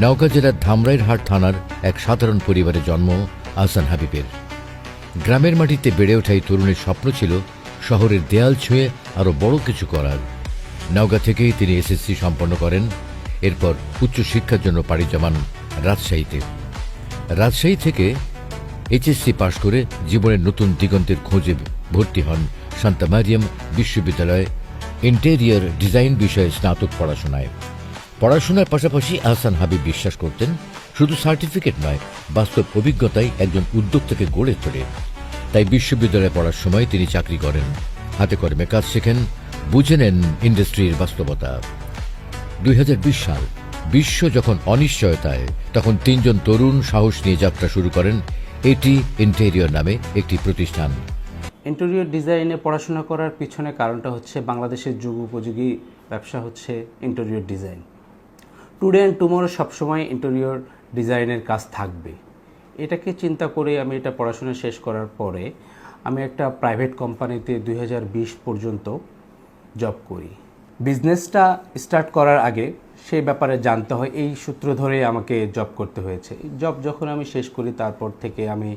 নওগাঁ জেলার ধামরাইরহাট থানার এক সাধারণ পরিবারে জন্ম আহসান হাবিবের। গ্রামের মাটিতে বেড়ে ওঠা এই তরুণের স্বপ্ন ছিল শহরের দেয়াল ছুঁয়ে আরও বড় কিছু করার। নওগাঁ থেকেই তিনি এসএসসি সম্পন্ন করেন। এরপর উচ্চশিক্ষার জন্য পাড়ি জমান রাজশাহীতে। রাজশাহী থেকে এইচএসসি পাশ করে জীবনের নতুন দিগন্তের খোঁজে ভর্তি হন সান্তা মারিয়াম বিশ্ববিদ্যালয়ে ইন্টেরিয়র ডিজাইন বিষয়ে স্নাতক পড়াশোনার পাশাপাশি আহসান হাবিব বিশ্বাস করতেন শুধু সার্টিফিকেট নয়, বাস্তব অভিজ্ঞতাই একজন উদ্যোক্তাকে গড়ে তোলে। তাই বিশ্ববিদ্যালয়ে পড়ার সময় তিনি চাকরি করেন, হাতে কলমে কাজ শেখেন, বুঝে নেন ইন্ডাস্ট্রির বাস্তবতা। 2020 সাল, বিশ্ব যখন অনিশ্চয়তায়, তখন তিনজন তরুণ সাহস নিয়ে যাত্রা শুরু করেন এটি ইন্টেরিয়র নামে একটি প্রতিষ্ঠান। ইন্টেরিয়র ডিজাইনে পড়াশোনা করার পিছনে কারণটা হচ্ছে বাংলাদেশের যুগ উপযোগী ব্যবসা হচ্ছে interior design. Today and tomorrow সবসময় ইন্টেরিয়র ডিজাইনের কাজ থাকবে, এটাকে চিন্তা করে আমি এটা পড়াশোনা শেষ করার পরে আমি একটা প্রাইভেট কোম্পানিতে 2020 পর্যন্ত জব করি। বিজনেসটা স্টার্ট করার আগে সেই ব্যাপারে জানতে হয়, এই সূত্র ধরে আমাকে জব করতে হয়েছে। জব যখন আমি শেষ করি তারপর থেকে আমি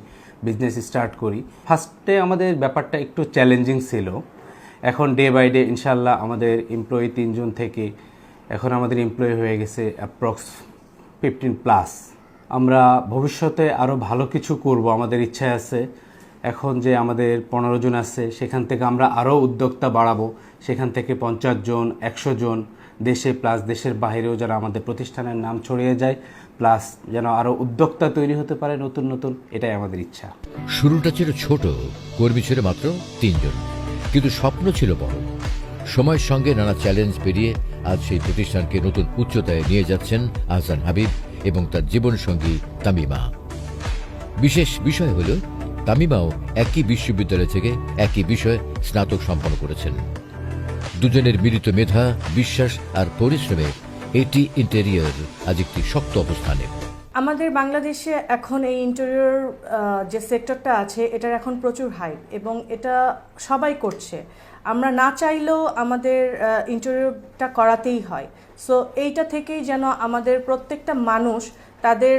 বিজনেস স্টার্ট করি। ফার্স্টে আমাদের ব্যাপারটা একটু চ্যালেঞ্জিং ছিল, এখন ডে বাই ডে ইনশাল্লাহ আমাদের এমপ্লয়ি 3 জন থেকে এখন আমাদের এমপ্লয়ি হয়ে গেছে অ্যাপ্রক্স 15+। আমরা ভবিষ্যতে আরও ভালো কিছু করব, আমাদের ইচ্ছা আছে। এখন যে আমাদের 15 জন আছে সেখান থেকে আমরা আরও উদ্যোক্তা বাড়াবো, সেখান থেকে 50 জন, 100 জন, দেশে প্লাস দেশের বাইরেও যেন আমাদের প্রতিষ্ঠানের নাম ছড়িয়ে যায়, প্লাস যেন আরও উদ্যোক্তা তৈরি হতে পারে নতুন নতুন, এটাই আমাদের ইচ্ছা। শুরুটা ছিল ছোট, কর্মী ছিল মাত্র 3 জন, কিন্তু স্বপ্ন ছিল বড়। সময়ের সঙ্গে নানা চ্যালেঞ্জ পেরিয়ে আজ সেই প্রতিষ্ঠানকে নতুন উচ্চতায় নিয়ে যাচ্ছেন আহসান হাবিব এবং তার জীবনসঙ্গী তামিমা। বিশেষ বিষয় হল তামিমাও একই বিশ্ববিদ্যালয় থেকে একই বিষয়ে স্নাতক সম্পন্ন করেছেন। দুজনের মিলিত মেধা, বিশ্বাস আর পরিশ্রমে এটি ইন্টেরিয়র আজ একটি শক্ত অবস্থানে। আমাদের বাংলাদেশে এখন এই ইন্টেরিয়র যে সেক্টরটা আছে এটার এখন প্রচুর হাইপ এবং এটা সবাই করছে। আমরা না চাইলেও আমাদের ইন্টেরিয়রটা করাতেই হয়। সো এইটা থেকেই যেন আমাদের প্রত্যেকটা মানুষ তাদের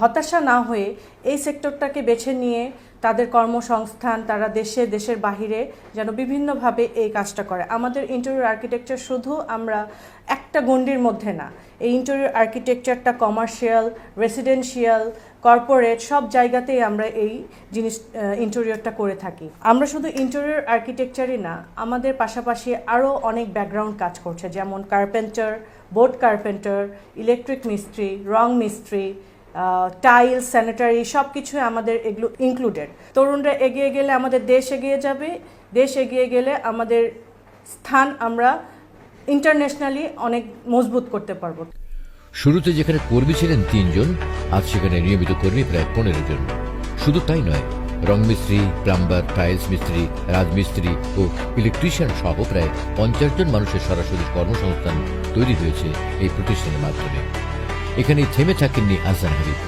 হতাশা না হয়ে এই সেক্টরটাকে বেছে নিয়ে তাদের কর্মসংস্থান, তারা দেশের বাহিরে যেন বিভিন্নভাবে এই কাজটা করে। আমাদের ইন্টেরিয়র আর্কিটেকচার শুধু আমরা একটা গণ্ডির মধ্যে না, এই ইন্টেরিয়র আর্কিটেকচারটা কমার্শিয়াল, রেসিডেন্সিয়াল, কর্পোরেট সব জায়গাতেই আমরা এই ইন্টেরিয়রটা করে থাকি। আমরা শুধু ইন্টেরিয়র আর্কিটেকচারই না, আমাদের পাশাপাশি আরও অনেক ব্যাকগ্রাউন্ড কাজ করছে, যেমন কার্পেন্টার, বোর্ড কার্পেন্টার, ইলেকট্রিক মিস্ত্রি, রং মিস্ত্রি, টাইলস, স্যানিটারি সব কিছু আমাদের এগুলো ইনক্লুডেড। তরুণরা এগিয়ে গেলে আমাদের দেশ এগিয়ে যাবে, দেশ এগিয়ে গেলে আমাদের স্থান আমরা ইন্টারন্যাশনালি অনেক মজবুত করতে পারবো। শুরুতে যেখানে কর্মী ছিলেন 3 জন, আজ সেখানে নিয়মিত কর্মী প্রায় 15 জন। শুধু তাই নয়, রং মিস্ত্রি, প্লাম্বার, টাইলস মিস্ত্রি, রাজমিস্ত্রি ও ইলেকট্রিশিয়ান সহ প্রায় 50 জন মানুষের সরাসরি কর্মসংস্থান তৈরি হয়েছে এই প্রতিষ্ঠানের মাধ্যমে। এখানেই থেমে থাকেননি আহসান হাবিব।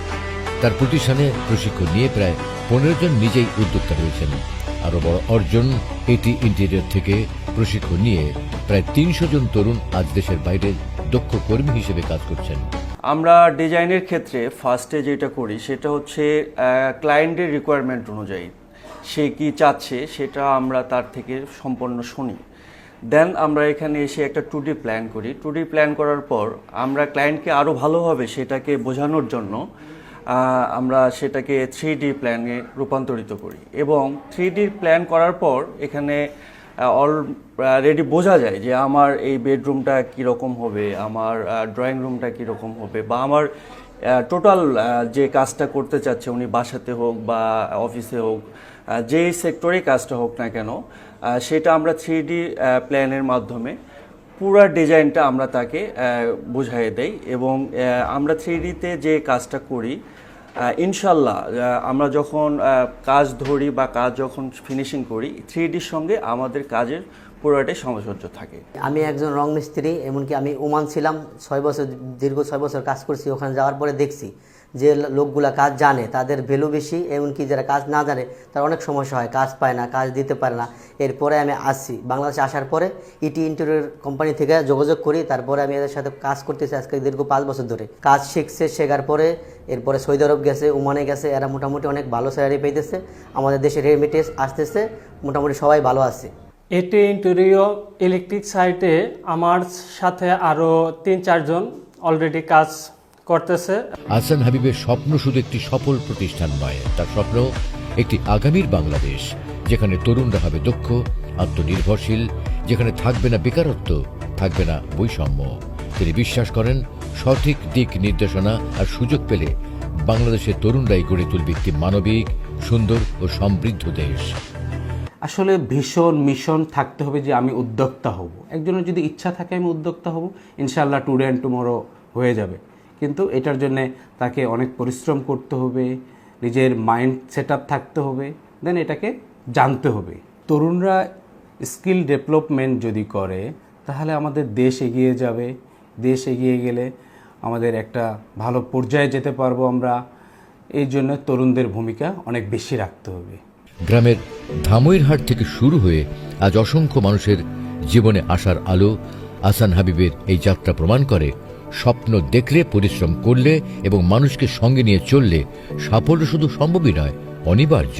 তার প্রতিষ্ঠানে প্রশিক্ষণ নিয়ে প্রায় 15 জন নিজেই উদ্যোক্তা হয়েছেন। আরও বড় অর্জন, এটি ইন্টেরিয়র থেকে প্রশিক্ষণ নিয়ে প্রায় 300 জন তরুণ আজ দেশের বাইরে দক্ষ কর্মী হিসেবে কাজ করছেন। আমরা ডিজাইনের ক্ষেত্রে ফার্স্টে যেটা করি সেটা হচ্ছে ক্লায়েন্টের রিকোয়ারমেন্ট অনুযায়ী সে কি চাচ্ছে সেটা আমরা তার থেকে সম্পূর্ণ শুনি। দেন আমরা এখানে এসে একটা 2D প্ল্যান করি। 2D প্ল্যান করার পর আমরা ক্লায়েন্টকে আরও ভালোভাবে সেটাকে বোঝানোর জন্য আমরা সেটাকে 3D প্ল্যানে রূপান্তরিত করি এবং 3D প্ল্যান করার পর এখানে অলরেডি বোঝা যায় যে আমার এই বেডরুমটা কীরকম হবে, আমার ড্রয়িং রুমটা কীরকম হবে, বা আমার টোটাল যে কাজটা করতে চাচ্ছে উনি বাসাতে হোক বা অফিসে হোক, যেই সেক্টরে কাজটা হোক না কেন, সেটা আমরা 3D প্ল্যানের মাধ্যমে পুরা ডিজাইনটা আমরা তাকে বুঝিয়ে দেই। এবং আমরা 3Dতে যে কাজটা করি ইনশাল্লাহ আমরা যখন কাজ ধরি বা কাজ যখন ফিনিশিং করি, 3Dর সঙ্গে আমাদের কাজের পুরোটাই সামঞ্জস্য থাকে। আমি একজন রং মিস্ত্রি, এমনকি আমি ওমান ছিলাম 6 বছর, দীর্ঘ 6 বছর কাজ করছি। ওখানে যাওয়ার পরে দেখছি যে লোকগুলা কাজ জানে তাদের ভ্যালু বেশি, এমনকি যারা কাজ না জানে তার অনেক সমস্যা হয়, কাজ পায় না, কাজ দিতে পারে না। এরপরে আমি আসছি বাংলাদেশে, আসার পরে ইটি ইন্টেরিয়র কোম্পানি থেকে যোগাযোগ করি। তারপরে আমি এদের সাথে কাজ করতেছি আজকে দীর্ঘ 5 বছর ধরে। কাজ শিখছে, শেখার পরে এরপরে সৌদি আরব গেছে, ওমানে গেছে, এরা মোটামুটি অনেক ভালো স্যালারি পাইতেছে। আমাদের দেশে রেমিটেন্স আসতেছে, মোটামুটি সবাই ভালো আছে। এটি ইন্টেরিয়র ইলেকট্রিক সাইটে আমার সাথে আরও 3-4 জন অলরেডি কাজ করতেছে। আহসান হাবিবের স্বপ্ন শুধু একটি সফল প্রতিষ্ঠান নয়, তার স্বপ্ন একটি আগামীর বাংলাদেশ যেখানে তরুণরা হবে দক্ষ, আত্মনির্ভরশীল, যেখানে থাকবে না বেকারত্ব, থাকবে না বৈষম্য। তিনি বিশ্বাস করেন সঠিক দিক নির্দেশনা আর সুযোগ পেলে বাংলাদেশের তরুণরাই গড়ে তুলবে একটি মানবিক, সুন্দর ও সমৃদ্ধ দেশ। আসলে ভীষণ মিশন থাকতে হবে যে আমি উদ্যোক্তা হব। একজনের যদি ইচ্ছা থাকে আমি উদ্যোক্তা হব, ইনশাআল্লাহ টুডে অ্যান্ড টুমরো হয়ে যাবে। কিন্তু এটার জন্য তাকে অনেক পরিশ্রম করতে হবে, নিজের মাইন্ড সেট আপ থাকতে হবে, দেন এটাকে জানতে হবে। তরুণরা স্কিল ডেভেলপমেন্ট যদি করে তাহলে আমাদের দেশ এগিয়ে যাবে। দেশ এগিয়ে গেলে আমাদের একটা ভালো পর্যায়ে যেতে পারবো আমরা। এই জন্য তরুণদের ভূমিকা অনেক বেশি রাখতে হবে। গ্রামের ধামইরহাট থেকে শুরু হয়ে আজ অসংখ্য মানুষের জীবনে আসার আলো। আহসান হাবিবের এই যাত্রা প্রমাণ করে স্বপ্ন দেখলে, পরিশ্রম করলে এবং মানুষকে সঙ্গে নিয়ে চললে সাফল্য শুধু সম্ভবই নয়, অনিবার্য।